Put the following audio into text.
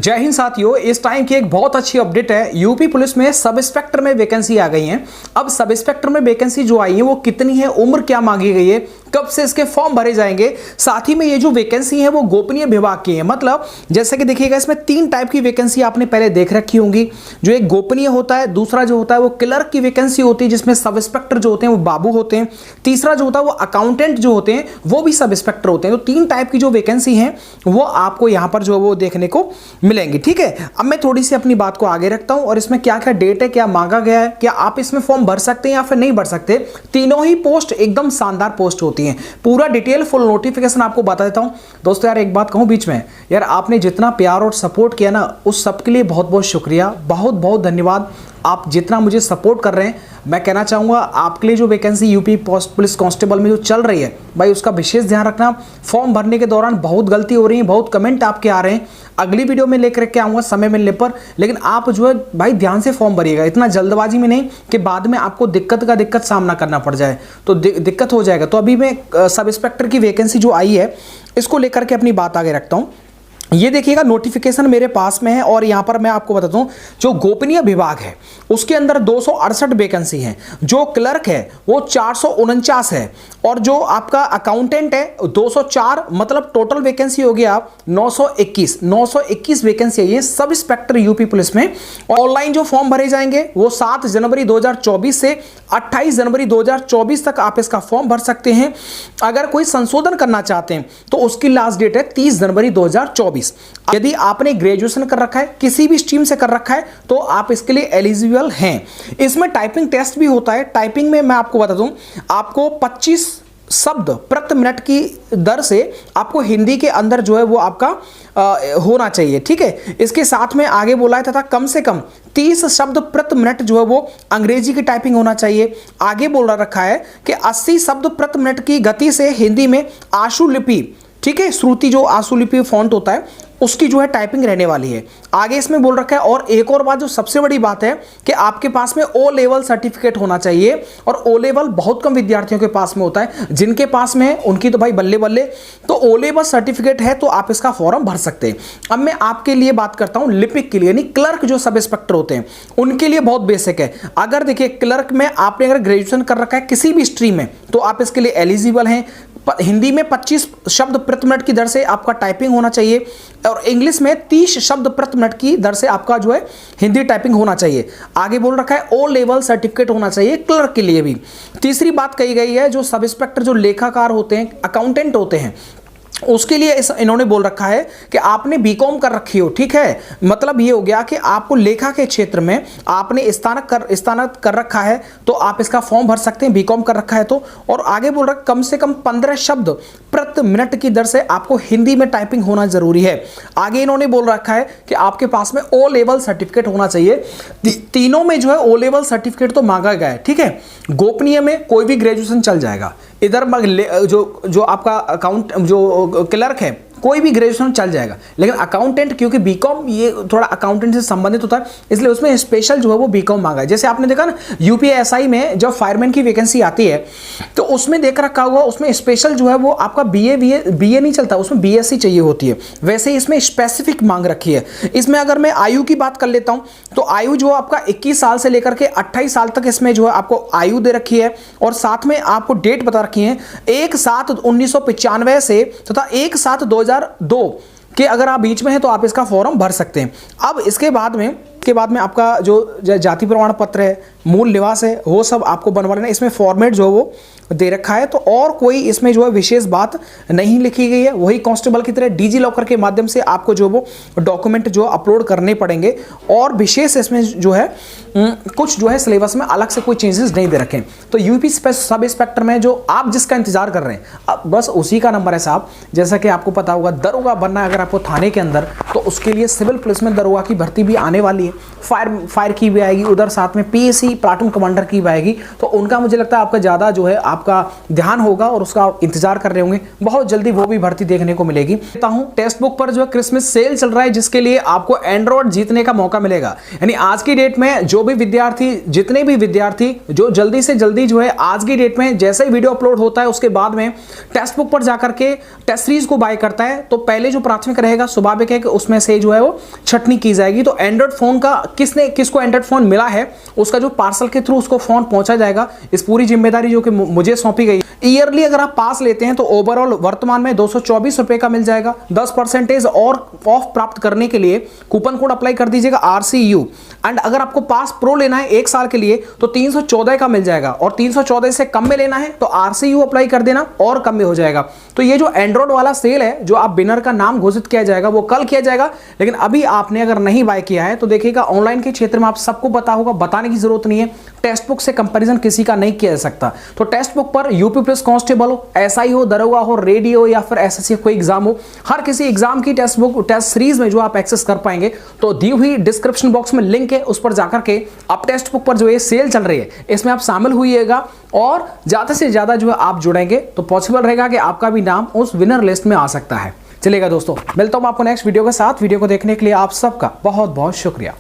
जय हिंद साथियों, इस टाइम की एक बहुत अच्छी अपडेट है। यूपी पुलिस में सब इंस्पेक्टर में वैकेंसी आ गई है। अब सब इंस्पेक्टर में वैकेंसी जो आई है वो कितनी है, उम्र क्या मांगी गई है, कब से इसके फॉर्म भरे जाएंगे, साथ ही में ये जो वैकेंसी है वो गोपनीय विभाग की है। मतलब जैसे कि देखिएगा, इसमें 3 टाइप की वैकेंसी आपने पहले देख रखी होंगी। जो एक गोपनीय होता है, दूसरा जो होता है वो क्लर्क की वैकेंसी होती है जिसमें सब इंस्पेक्टर जो होते हैं वो बाबू होते हैं, तीसरा जो होता है वो अकाउंटेंट जो होते हैं वो भी सब इंस्पेक्टर होते हैं। तो 3 टाइप की जो वैकेंसी है वो आपको यहां पर जो वो देखने को मिलेंगी। ठीक है, अब मैं थोड़ी सी अपनी बात को आगे रखता हूं और इसमें क्या क्या डेट है, क्या मांगा गया है, क्या आप इसमें फॉर्म भर सकते हैं या फिर नहीं भर सकते। तीनों ही पोस्ट एकदम शानदार पोस्ट होती हैं। पूरा डिटेल फुल नोटिफिकेशन आपको बता देता हूं। दोस्तों यार एक बात कहूं बीच में, यार आपने जितना प्यार और सपोर्ट किया ना, उस सब के लिए बहुत बहुत शुक्रिया, बहुत बहुत धन्यवाद। आप जितना मुझे सपोर्ट कर रहे हैं, मैं कहना चाहूँगा आपके लिए जो वैकेंसी यूपी पुलिस कांस्टेबल में जो चल रही है भाई, उसका विशेष ध्यान रखना। फॉर्म भरने के दौरान बहुत गलती हो रही है, बहुत कमेंट आपके आ रहे हैं। अगली वीडियो में लेकर के आऊँगा समय मिलने पर, लेकिन आप जो है भाई ध्यान से फॉर्म भरिएगा, इतना जल्दबाजी में नहीं कि बाद में आपको दिक्कत सामना करना पड़ जाए, तो दिक्कत हो जाएगा। तो अभी मैं सब इंस्पेक्टर की वैकेंसी जो आई है इसको लेकर के अपनी बात आगे रखता हूँ। ये देखिएगा नोटिफिकेशन मेरे पास में है और यहाँ पर मैं आपको बताता हूँ, जो गोपनीय विभाग है उसके अंदर 268 वैकेंसी है, जो क्लर्क है वो 449 है, और जो आपका अकाउंटेंट है 204, मतलब टोटल वैकेंसी हो गया 921 वैकेंसी है ये सब इंस्पेक्टर यूपी पुलिस में। ऑनलाइन जो फॉर्म भरे जाएंगे वो 7 जनवरी 2024 से 28 जनवरी 2024 तक आप इसका फॉर्म भर सकते हैं। अगर कोई संशोधन करना चाहते हैं तो उसकी लास्ट डेट है 30 जनवरी 2024। यदि आपने ग्रेजुएशन कर रखा है, किसी भी स्ट्रीम से कर रखा है, तो आप इसके लिए एलिजिबल हैं। इसमें टाइपिंग टेस्ट भी होता है। टाइपिंग में मैं आपको बता दूं, आपको 25 शब्द प्रति मिनट की दर से आपको हिंदी के अंदर जो है वो आपका होना चाहिए। ठीक है, इसके साथ में आगे बोला है तथा कम से कम 30 शब्द प्रति मिनट जो है वो अंग्रेजी की टाइपिंग होना चाहिए। आगे बोल रखा है कि 80 शब्द प्रति मिनट की गति से हिंदी में आशुलिपि, ठीक है, श्रुति जो आशुलिपि फॉन्ट होता है उसकी जो है टाइपिंग रहने वाली है। आगे इसमें बोल रखा है, और एक और बात जो सबसे बड़ी बात है कि आपके पास में ओ लेवल सर्टिफिकेट होना चाहिए, और ओ लेवल बहुत कम विद्यार्थियों के पास में होता है। जिनके पास में है उनकी तो भाई बल्ले बल्ले। तो ओ लेवल सर्टिफिकेट है तो आप इसका फॉर्म भर सकते हैं। अब मैं आपके लिए बात करता हूं लिपिक के लिए, यानी क्लर्क जो सब इंस्पेक्टर होते हैं उनके लिए बहुत बेसिक है। अगर देखिए क्लर्क में आपने अगर ग्रेजुएशन कर रखा है किसी भी स्ट्रीम में तो आप इसके लिए एलिजिबल हैं। हिंदी में 25 शब्द प्रति मिनट की दर से आपका टाइपिंग होना चाहिए, और इंग्लिश में 30 शब्द प्रति मिनट की दर से आपका जो है हिंदी टाइपिंग होना चाहिए। आगे बोल रखा है ओ लेवल सर्टिफिकेट होना चाहिए क्लर्क के लिए भी। तीसरी बात कही गई है, जो सब इंस्पेक्टर जो लेखाकार होते हैं, अकाउंटेंट होते हैं, उसके लिए इन्होंने बोल रखा है कि आपने बीकॉम कर रखी हो। ठीक है, मतलब ये हो गया कि आपको लेखा के क्षेत्र में आपने स्नातक कर रखा है तो आप इसका फॉर्म भर सकते हैं, बीकॉम कर रखा है तो। और आगे बोल रखा कम से कम 15 शब्द प्रति मिनट की दर से आपको हिंदी में टाइपिंग होना जरूरी है। आगे इन्होंने बोल रखा है कि आपके पास में ओ लेवल सर्टिफिकेट होना चाहिए। तीनों में जो है ओ लेवल सर्टिफिकेट तो मांगा गया है। ठीक है, गोपनीय में कोई भी ग्रेजुएशन चल जाएगा। इधर जो आपका अकाउंट जो क्लर्क है कोई भी ग्रेजुएशन चल जाएगा, लेकिन अकाउंटेंट क्योंकि बीकॉम ये थोड़ा अकाउंटेंट से संबंधित होता है, इसलिए उसमें स्पेशल जो है वो बीकॉम मांगा है। जैसे आपने देखा ना यूपीएसआई में जब फायरमैन की वैकेंसी आती है तो उसमें देख रखा हुआ, उसमें स्पेशल जो है वो आपका बीए नहीं चलता, उसमें बीएससी चाहिए होती है। वैसे ही इसमें स्पेसिफिक मांग रखी है। इसमें अगर मैं आयु की बात कर लेता हूँ तो आयु जो आपका 21 साल से लेकर के 28 साल तक इसमें जो है आपको आयु दे रखी है, और साथ में आपको डेट बता रखी है 1/7/1995 से तथा 1/7/2002 के अगर आप बीच में हैं तो आप इसका फॉर्म भर सकते हैं। अब इसके बाद में आपका जो जाति प्रमाण पत्र है, मूल निवास है, वो सब आपको बनवा लेना। इसमें फॉर्मेट जो है वो दे रखा है, तो और कोई इसमें जो है विशेष बात नहीं लिखी गई है। वही कांस्टेबल की तरह डिजी लॉकर के माध्यम से आपको जो वो डॉक्यूमेंट जो अपलोड करने पड़ेंगे, और विशेष इसमें जो है कुछ जो है सिलेबस में अलग से कोई चेंजेस नहीं दे रखे। तो यूपी सब इंस्पेक्टर में जो आप जिसका इंतजार कर रहे हैं, अब बस उसी का नंबर है साहब। जैसा कि आपको पता होगा, दरोगा बनना है अगर आपको थाने के अंदर, तो उसके लिए सिविल पुलिस में दरोगा की भर्ती भी आने वाली है। फायर की भी आएगी, उधर साथ में पीएससी किसी प्लाटून कमांडर की आएगी, तो उनका मुझे लगता है आपका ज़्यादा जो है आपका ध्यान होगा और उसका इंतजार कर रहे होंगे। बहुत जल्दी वो भी भर्ती देखने को मिलेगी। कहता हूं टेक्स्ट बुक पर जो है क्रिसमस सेल चल रहा है, जिसके लिए आपको एंड्रॉइड जीतने का मौका मिलेगा। यानी आज की डेट में जो भी विद्यार्थी, जितने भी विद्यार्थी जो जल्दी से जल्दी जो है आज की डेट में जैसे ही वीडियो अपलोड होता है उसके बाद में टेक्स्ट बुक पर जाकर के टेस्ट सीरीज को बाय करता है, तो पहले जो प्राथमिक रहेगा स्वाभाविक है कि उसमें से जो है वो छटनी की जाएगी। तो एंड्रॉइड फोन का किसको एंड्रॉइड फोन मिला है, उसका जो पार्सल के थ्रू उसको फोन पहुंचा जाएगा। इस पूरी जिम्मेदारी जो कि मुझे सौंपी गई। ईयरली अगर आप पास लेते हैं तो ओवरऑल वर्तमान में 224 रुपए का मिल जाएगा। 10% और ऑफ प्राप्त करने के लिए कूपन कोड अप्लाई कर दीजिएगा RCU। एंड अगर आपको पास प्रो लेना है 1 साल के लिए तो 314 का मिल जाएगा, और 314 से कम में लेना है तो RCU अप्लाई कर देना और कम में हो जाएगा। तो ये जो एंड्रॉइड वाला सेल है, जो आप विनर का नाम घोषित किया जाएगा वो कल किया जाएगा, लेकिन अभी आपने अगर नहीं बाय किया है तो देखिएगा ऑनलाइन के क्षेत्र में आप सबको पता होगा, बताने की जरूरत नहीं है। टेक्स्ट बुक से कंपैरिजन किसी का नहीं किया जा सकता। तो टेक्स्ट बुक पर यूपी पुलिस कांस्टेबल हो, SI हो, दरोगा हो, रेडियो या फिर SSC कोई एग्जाम हो, हर किसी एग्जाम की टेक्स्ट बुक टेस्ट सीरीज में जो आप एक्सेस कर पाएंगे। तो दी हुई डिस्क्रिप्शन बॉक्स में लिंक है, उस पर जाकर के आप टेक्स्ट बुक पर जो ये सेल चल रही है इसमें आप शामिल हुईएगा, और ज्यादा से ज्यादा जो है आप जुड़ेंगे तो पॉसिबल रहेगा कि आपका भी नाम उस विनर लिस्ट में आ सकता है। चलेगा दोस्तों, मिलता हूं आपको नेक्स्ट वीडियो के साथ। वीडियो को देखने के लिए आप सबका बहुत बहुत शुक्रिया।